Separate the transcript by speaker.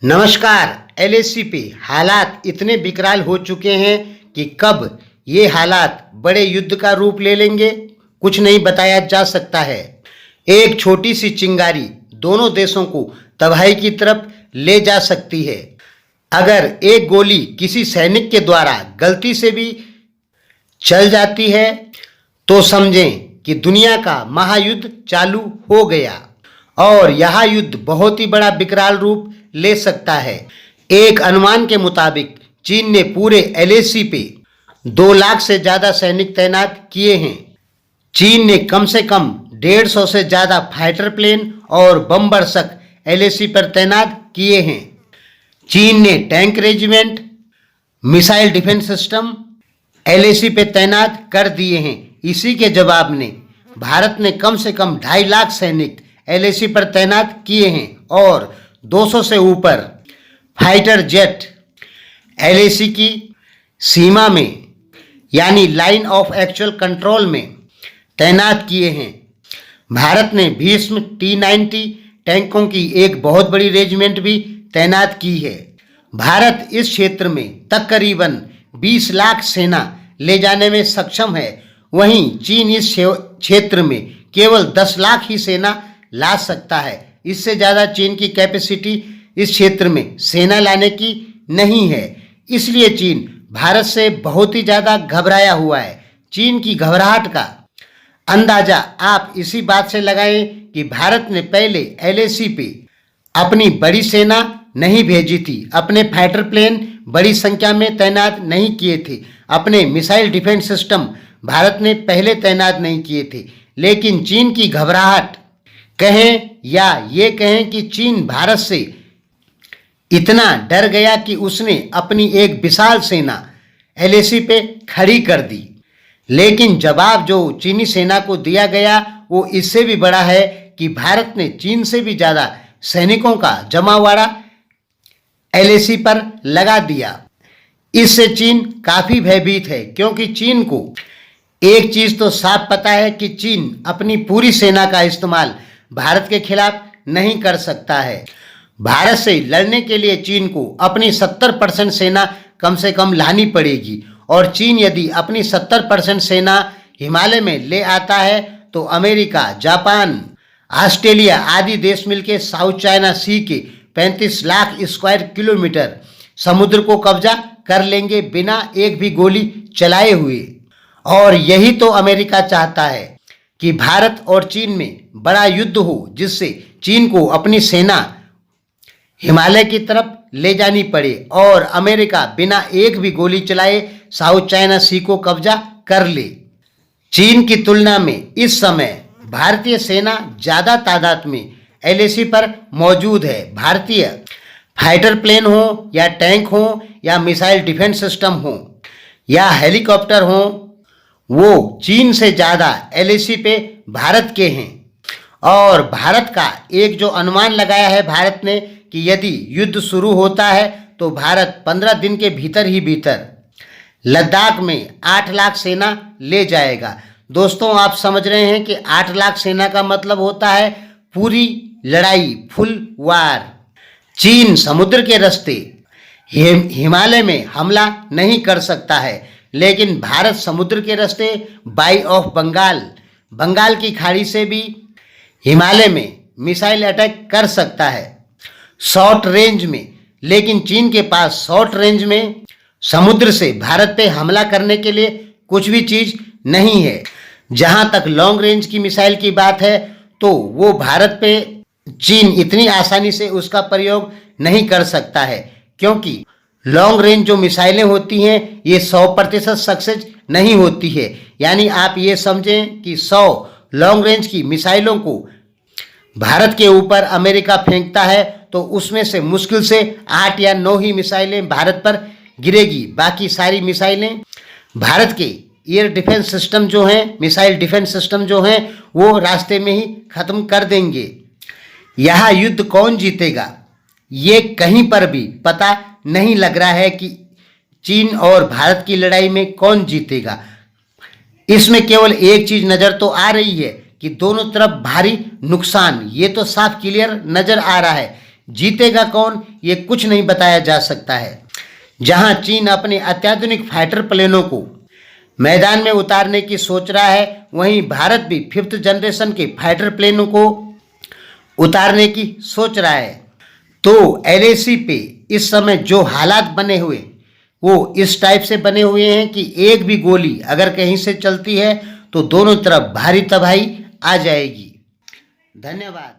Speaker 1: नमस्कार। एलएसी पे हालात इतने विकराल हो चुके हैं कि कब ये हालात बड़े युद्ध का रूप ले लेंगे कुछ नहीं बताया जा सकता है। एक छोटी सी चिंगारी दोनों देशों को तबाही की तरफ ले जा सकती है। अगर एक गोली किसी सैनिक के द्वारा गलती से भी चल जाती है तो समझें कि दुनिया का महायुद्ध चालू हो गया और यह युद्ध बहुत ही बड़ा विकराल रूप ले सकता है। एक अनुमान के मुताबिक चीन ने पूरे एलएसी पे 2 लाख से ज़्यादा सैनिक तैनात किए हैं। चीन ने कम से कम 150 से ज़्यादा फाइटर प्लेन और बम बरसक एलएसी पर तैनात किए हैं। चीन ने tank regiment, missile defence system LAC पे तैनात कर दिए हैं। इसी के जवाब में भारत ने कम से कम 2.5 लाख सैनिक एलएसी पर तैनात किए हैं और 200 से ऊपर फाइटर जेट एलएसी की सीमा में यानी लाइन ऑफ एक्चुअल कंट्रोल में तैनात किए हैं। भारत ने भीष्म T-90 टैंकों की एक बहुत बड़ी रेजिमेंट भी तैनात की है। भारत इस क्षेत्र में तकरीबन 20 लाख सेना ले जाने में सक्षम है। वहीं चीन इस क्षेत्र में केवल 10 लाख ही सेना ला सकता है। इससे ज़्यादा चीन की कैपेसिटी इस क्षेत्र में सेना लाने की नहीं है। इसलिए चीन भारत से बहुत ही ज़्यादा घबराया हुआ है। चीन की घबराहट का अंदाज़ा आप इसी बात से लगाएं कि भारत ने पहले एलएसी पे अपनी बड़ी सेना नहीं भेजी थी, अपने फाइटर प्लेन बड़ी संख्या में तैनात नहीं किए थे, अपने मिसाइल डिफेंस सिस्टम भारत ने पहले तैनात नहीं किए थे। लेकिन चीन की घबराहट कहें या ये कहें कि चीन भारत से इतना डर गया कि उसने अपनी एक विशाल सेना एलएसी पे खड़ी कर दी। लेकिन जवाब जो चीनी सेना को दिया गया वो इससे भी बड़ा है कि भारत ने चीन से भी ज़्यादा सैनिकों का जमावड़ा एलएसी पर लगा दिया। इससे चीन काफ़ी भयभीत है क्योंकि चीन को एक चीज़ तो साफ पता है कि चीन अपनी पूरी सेना का इस्तेमाल भारत के खिलाफ नहीं कर सकता है। भारत से लड़ने के लिए चीन को अपनी 70% सेना कम से कम लानी पड़ेगी और चीन यदि अपनी 70% सेना हिमालय में ले आता है तो अमेरिका, जापान, ऑस्ट्रेलिया आदि देश मिलकर साउथ चाइना सी के 35 लाख स्क्वायर किलोमीटर समुद्र को कब्जा कर लेंगे बिना एक भी गोली चलाए हुए। और यही तो अमेरिका चाहता है कि भारत और चीन में बड़ा युद्ध हो जिससे चीन को अपनी सेना हिमालय की तरफ ले जानी पड़े और अमेरिका बिना एक भी गोली चलाए साउथ चाइना सी को कब्जा कर ले। चीन की तुलना में इस समय भारतीय सेना ज़्यादा तादाद में एलएसी पर मौजूद है। भारतीय फाइटर प्लेन हो या टैंक हो या मिसाइल डिफेंस सिस्टम हो या हेलीकॉप्टर हो, वो चीन से ज़्यादा एलएसी पे भारत के हैं। और भारत का एक जो अनुमान लगाया है भारत ने कि यदि युद्ध शुरू होता है तो भारत 15 दिन के भीतर ही भीतर लद्दाख में 8 लाख सेना ले जाएगा। दोस्तों, आप समझ रहे हैं कि 8 लाख सेना का मतलब होता है पूरी लड़ाई, फुल वार। चीन समुद्र के रास्ते हिमालय में हमला नहीं कर सकता है, लेकिन भारत समुद्र के रास्ते बाई ऑफ बंगाल की खाड़ी से भी हिमालय में मिसाइल अटैक कर सकता है शॉर्ट रेंज में। लेकिन चीन के पास शॉर्ट रेंज में समुद्र से भारत पे हमला करने के लिए कुछ भी चीज़ नहीं है। जहां तक लॉन्ग रेंज की मिसाइल की बात है तो वो भारत पे चीन इतनी आसानी से उसका प्रयोग नहीं कर सकता है क्योंकि लॉन्ग रेंज जो मिसाइलें होती हैं ये 100% सक्सेस नहीं होती है। यानी आप ये समझें कि 100 लॉन्ग रेंज की मिसाइलों को भारत के ऊपर अमेरिका फेंकता है तो उसमें से मुश्किल से 8 या 9 ही मिसाइलें भारत पर गिरेगी। बाकी सारी मिसाइलें भारत के एयर डिफेंस सिस्टम जो हैं, मिसाइल डिफेंस सिस्टम जो हैं, वो रास्ते में ही ख़त्म कर देंगे। यह युद्ध कौन जीतेगा ये कहीं पर भी पता नहीं लग रहा है कि चीन और भारत की लड़ाई में कौन जीतेगा। इसमें केवल एक चीज़ नज़र तो आ रही है कि दोनों तरफ भारी नुकसान, ये तो साफ क्लियर नज़र आ रहा है। जीतेगा कौन ये कुछ नहीं बताया जा सकता है। जहां चीन अपने अत्याधुनिक फाइटर प्लेनों को मैदान में उतारने की सोच रहा है, वहीं भारत भी 5th जनरेशन के फाइटर प्लेनों को उतारने की सोच रहा है। तो LAC पे इस समय जो हालात बने हुए वो इस टाइप से बने हुए हैं कि एक भी गोली अगर कहीं से चलती है तो दोनों तरफ भारी तबाही आ जाएगी। धन्यवाद।